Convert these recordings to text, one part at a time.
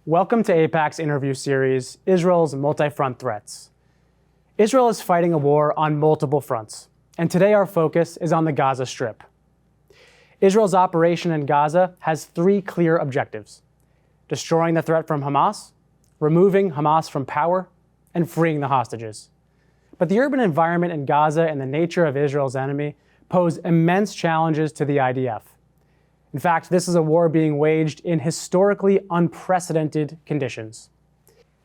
Welcome to AIPAC's interview series, Israel's Multi-Front Threats. Israel is fighting a war on multiple fronts, and today our focus is on the Gaza Strip. Israel's operation in Gaza has three clear objectives: destroying the threat from Hamas, removing Hamas from power, and freeing the hostages. But the urban environment in Gaza and the nature of Israel's enemy pose immense challenges to the IDF. In fact, this is a war being waged in historically unprecedented conditions.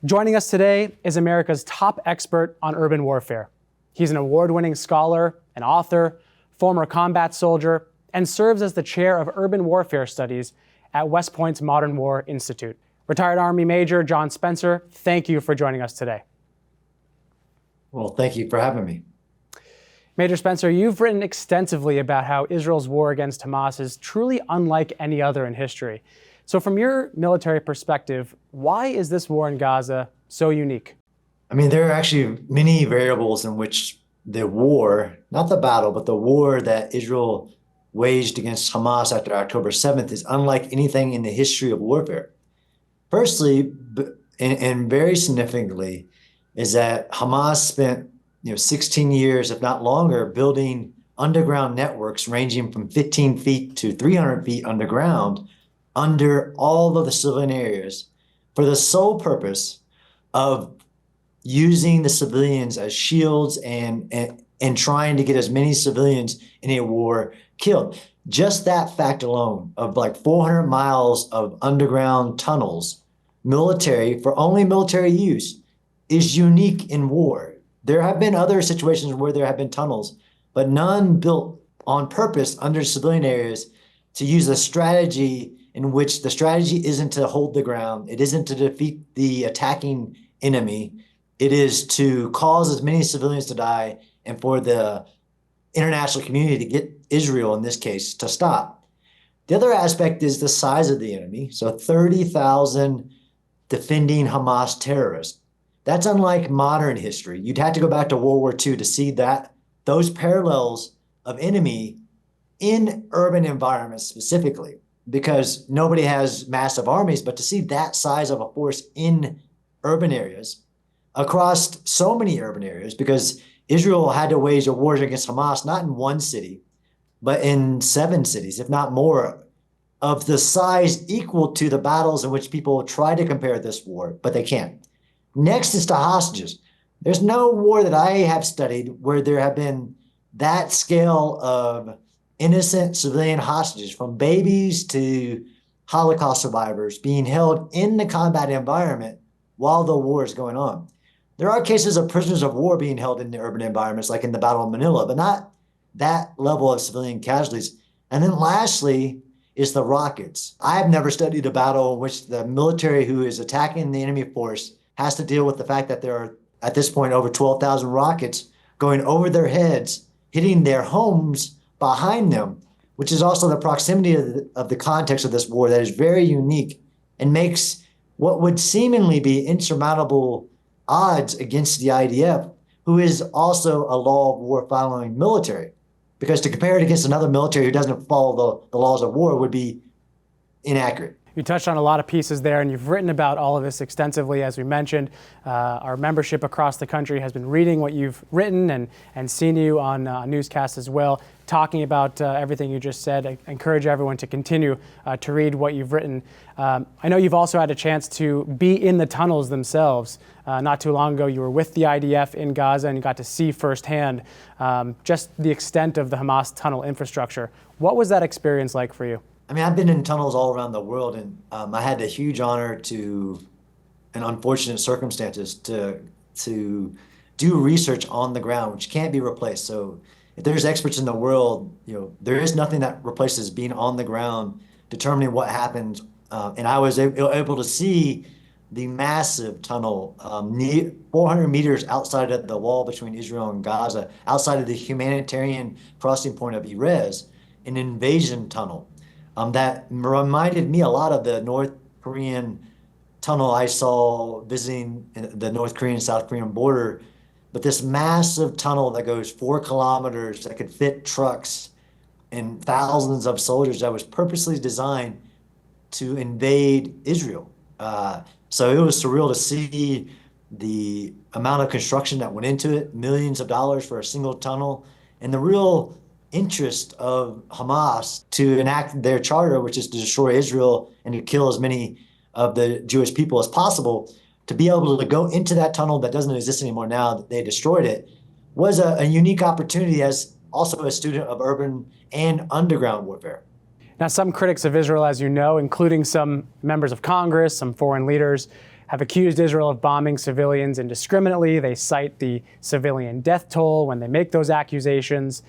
Joining us today is America's top expert on urban warfare. He's an award-winning scholar, an author, former combat soldier, and serves as the chair of urban warfare studies at West Point's Modern War Institute. Retired Army Major John Spencer, thank you for joining us today. Well, thank you for having me. Major Spencer, you've written extensively about how Israel's war against Hamas is truly unlike any other in history. So from your military perspective, why is this war in Gaza so unique? I mean, there are actually many variables in which the war, not the battle, but the war that Israel waged against Hamas after October 7th is unlike anything in the history of warfare. Firstly, and very significantly, is that Hamas spent 16 years, if not longer, building underground networks ranging from 15 feet to 300 feet underground under all of the civilian areas for the sole purpose of using the civilians as shields and trying to get as many civilians in a war killed. Just that fact alone of like 400 miles of underground tunnels, for only military use, is unique in war. There have been other situations where there have been tunnels, but none built on purpose under civilian areas to use a strategy in which the strategy isn't to hold the ground. It isn't to defeat the attacking enemy. It is to cause as many civilians to die and for the international community to get Israel, in this case, to stop. The other aspect is the size of the enemy. So 30,000 defending Hamas terrorists. That's unlike modern history. You'd have to go back to World War II to see that those parallels of enemy in urban environments specifically, because nobody has massive armies, but to see that size of a force in urban areas across so many urban areas, because Israel had to wage a war against Hamas, not in one city, but in 7 cities, if not more, of the size equal to the battles in which people try to compare this war, but they can't. Next is to hostages. There's no war that I have studied where there have been that scale of innocent civilian hostages, from babies to Holocaust survivors, being held in the combat environment while the war is going on. There are cases of prisoners of war being held in the urban environments, like in the Battle of Manila, but not that level of civilian casualties. And then lastly is the rockets. I have never studied a battle in which the military who is attacking the enemy force has to deal with the fact that there are, at this point, over 12,000 rockets going over their heads, hitting their homes behind them, which is also the proximity of the context of this war that is very unique and makes what would seemingly be insurmountable odds against the IDF, who is also a law of war following military. Because to compare it against another military who doesn't follow the laws of war would be inaccurate. You touched on a lot of pieces there, and you've written about all of this extensively, as we mentioned. Our membership across the country has been reading what you've written and seen you on newscasts as well, talking about everything you just said. I encourage everyone to continue to read what you've written. I know you've also had a chance to be in the tunnels themselves. Not too long ago, you were with the IDF in Gaza and you got to see firsthand just the extent of the Hamas tunnel infrastructure. What was that experience like for you? I mean, I've been in tunnels all around the world, and I had the huge honor and unfortunate circumstances to do research on the ground, which can't be replaced. So if there's experts in the world, there is nothing that replaces being on the ground, determining what happened. And I was able to see the massive tunnel, 400 meters outside of the wall between Israel and Gaza, outside of the humanitarian crossing point of Erez, an invasion tunnel. That reminded me a lot of the North Korean tunnel I saw visiting the North Korean-South Korean border. But this massive tunnel that goes 4 kilometers that could fit trucks and thousands of soldiers, that was purposely designed to invade Israel. So it was surreal to see the amount of construction that went into it, millions of dollars for a single tunnel, and the real interest of Hamas to enact their charter, which is to destroy Israel and to kill as many of the Jewish people as possible, to be able to go into that tunnel that doesn't exist anymore now that they destroyed it, was a unique opportunity as also a student of urban and underground warfare. Now, some critics of Israel, as you know, including some members of Congress, some foreign leaders, have accused Israel of bombing civilians indiscriminately. They cite the civilian death toll when they make those accusations.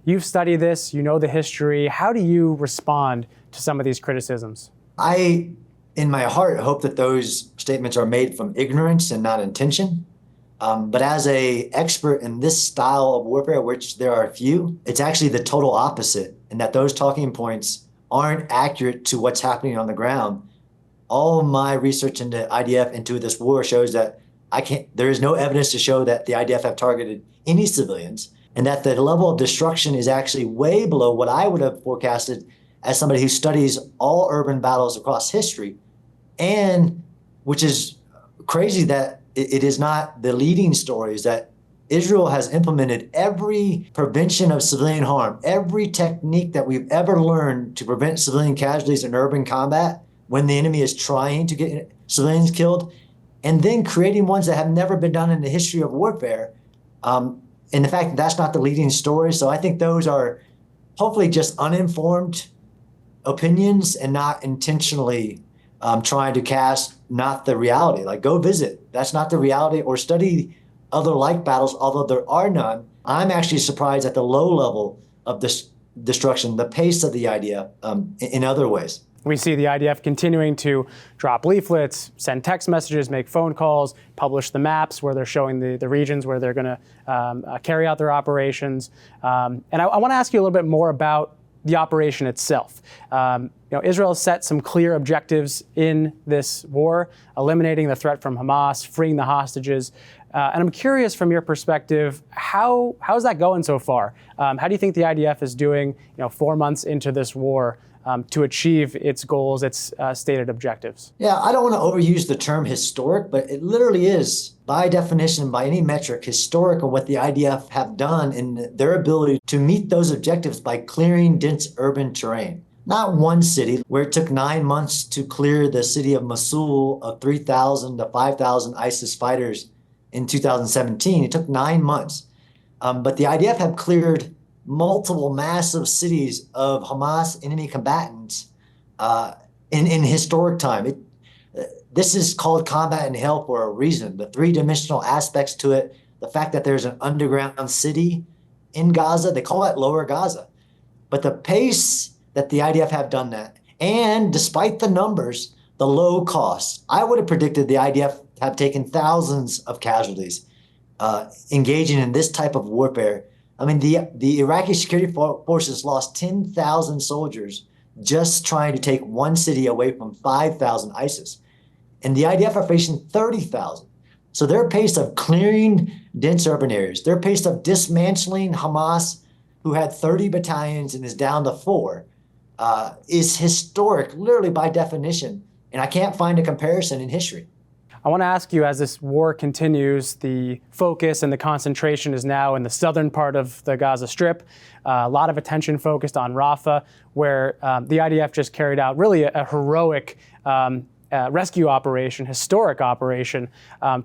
You've studied this, you know the history. How do you respond to some of these criticisms? I, in my heart, hope that those statements are made from ignorance and not intention. But as an expert in this style of warfare, which there are few, it's actually the total opposite, and that those talking points aren't accurate to what's happening on the ground. All of my research into IDF, into this war, shows that there is no evidence to show that the IDF have targeted any civilians, and that the level of destruction is actually way below what I would have forecasted as somebody who studies all urban battles across history, and which is crazy that it is not the leading stories that Israel has implemented every prevention of civilian harm, every technique that we've ever learned to prevent civilian casualties in urban combat when the enemy is trying to get civilians killed, and then creating ones that have never been done in the history of warfare. And the fact that that's not the leading story. So I think those are hopefully just uninformed opinions and not intentionally trying to cast not the reality. Like, go visit. That's not the reality, or study other like battles, although there are none. I'm actually surprised at the low level of this destruction, the pace of the idea in other ways. We see the IDF continuing to drop leaflets, send text messages, make phone calls, publish the maps where they're showing the regions where they're going to carry out their operations. And I want to ask you a little bit more about the operation itself. Israel has set some clear objectives in this war: eliminating the threat from Hamas, freeing the hostages. And I'm curious, from your perspective, how's that going so far? How do you think the IDF is doing, 4 months into this war, to achieve its goals, its stated objectives? Yeah, I don't want to overuse the term historic, but it literally is, by definition, by any metric, historic on what the IDF have done in their ability to meet those objectives by clearing dense urban terrain. Not one city, where it took 9 months to clear the city of Mosul of 3,000 to 5,000 ISIS fighters in 2017. It took 9 months. But the IDF have cleared multiple massive cities of Hamas enemy combatants in historic time. This is called combat in hell for a reason. The three-dimensional aspects to it, the fact that there's an underground city in Gaza, they call it Lower Gaza. But the pace that the IDF have done that, and despite the numbers, the low cost, I would have predicted the IDF have taken thousands of casualties engaging in this type of warfare. I mean, the Iraqi security forces lost 10,000 soldiers just trying to take one city away from 5,000 ISIS. And the IDF are facing 30,000. So their pace of clearing dense urban areas, their pace of dismantling Hamas, who had 30 battalions and is down to 4, is historic, literally by definition. And I can't find a comparison in history. I want to ask you, as this war continues, the focus and the concentration is now in the southern part of the Gaza Strip. A lot of attention focused on Rafa, where the IDF just carried out really a heroic rescue operation, historic operation,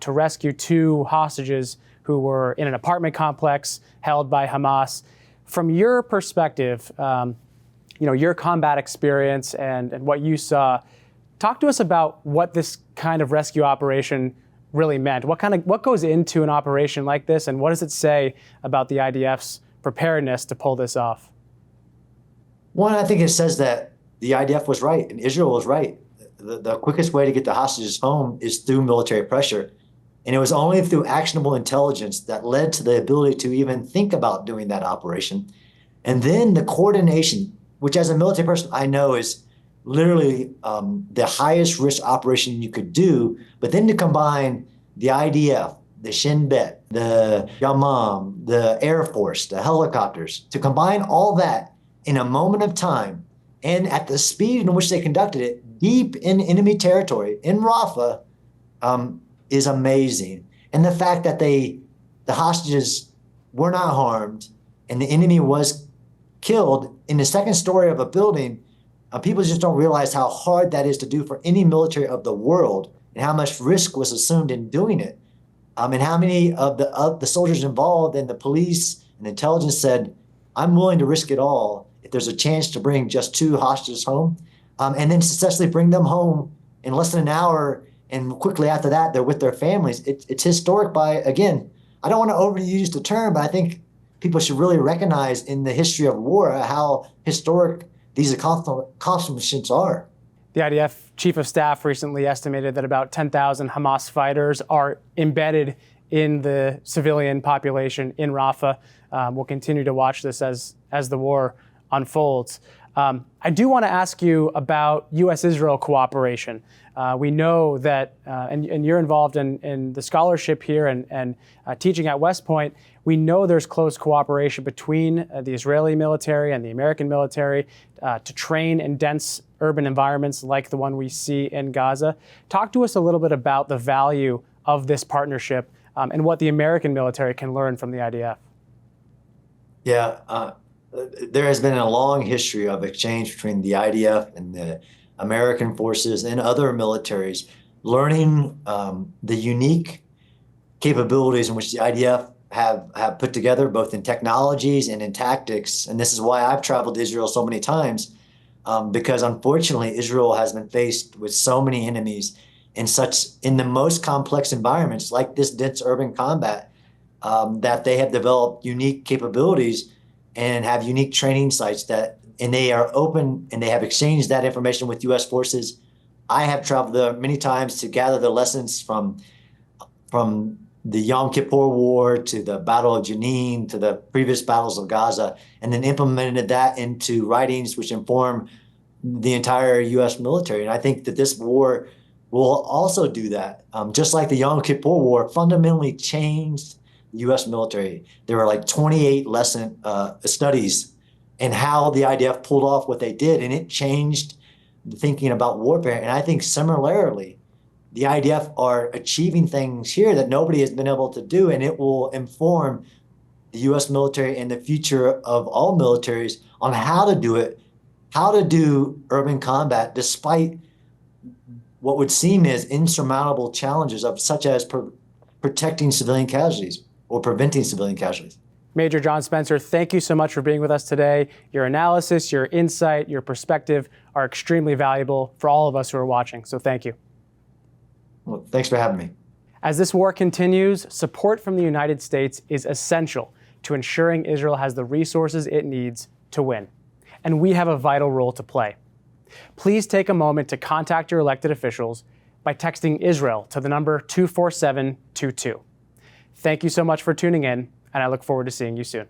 to rescue 2 hostages who were in an apartment complex held by Hamas. From your perspective, your combat experience and what you saw, talk to us about what this kind of rescue operation really meant. What goes into an operation like this, and what does it say about the IDF's preparedness to pull this off? One, I think it says that the IDF was right and Israel was right. The quickest way to get the hostages home is through military pressure. And it was only through actionable intelligence that led to the ability to even think about doing that operation. And then the coordination, which as a military person I know is literally the highest risk operation you could do, but then to combine the IDF, the Shin Bet, the Yamam, the Air Force, the helicopters, to combine all that in a moment of time and at the speed in which they conducted it, deep in enemy territory in Rafa is amazing. And the fact that the hostages were not harmed and the enemy was killed in the second story of a building, people just don't realize how hard that is to do for any military of the world and how much risk was assumed in doing it. And how many of the soldiers involved and the police and intelligence said, I'm willing to risk it all if there's a chance to bring just 2 hostages home, and then successfully bring them home in less than an hour. And quickly after that, they're with their families. It's historic by, again, I don't want to overuse the term, but I think people should really recognize in the history of war how historic these accomplishments are. The IDF chief of staff recently estimated that about 10,000 Hamas fighters are embedded in the civilian population in Rafah. We'll continue to watch this as the war unfolds. I do want to ask you about U.S.-Israel cooperation. We know that, and you're involved in the scholarship here and teaching at West Point, we know there's close cooperation between the Israeli military and the American military to train in dense urban environments like the one we see in Gaza. Talk to us a little bit about the value of this partnership and what the American military can learn from the IDF. Yeah, there has been a long history of exchange between the IDF and the American forces and other militaries, learning the unique capabilities in which the IDF have put together, both in technologies and in tactics. And this is why I've traveled to Israel so many times, because unfortunately, Israel has been faced with so many enemies in the most complex environments like this dense urban combat, that they have developed unique capabilities and have unique training sites and they are open and they have exchanged that information with U.S. forces. I have traveled there many times to gather the lessons from the Yom Kippur War to the Battle of Jenin to the previous battles of Gaza, and then implemented that into writings which inform the entire U.S. military. And I think that this war will also do that. Just like the Yom Kippur War fundamentally changed the U.S. military. There were like 28 lesson studies in how the IDF pulled off what they did, and it changed the thinking about warfare. And I think similarly, the IDF are achieving things here that nobody has been able to do, and it will inform the U.S. military and the future of all militaries on how to do it, how to do urban combat despite what would seem as insurmountable challenges of such as protecting civilian casualties or preventing civilian casualties. Major John Spencer, thank you so much for being with us today. Your analysis, your insight, your perspective are extremely valuable for all of us who are watching, so thank you. Well, thanks for having me. As this war continues, support from the United States is essential to ensuring Israel has the resources it needs to win. And we have a vital role to play. Please take a moment to contact your elected officials by texting Israel to the number 24722. Thank you so much for tuning in, and I look forward to seeing you soon.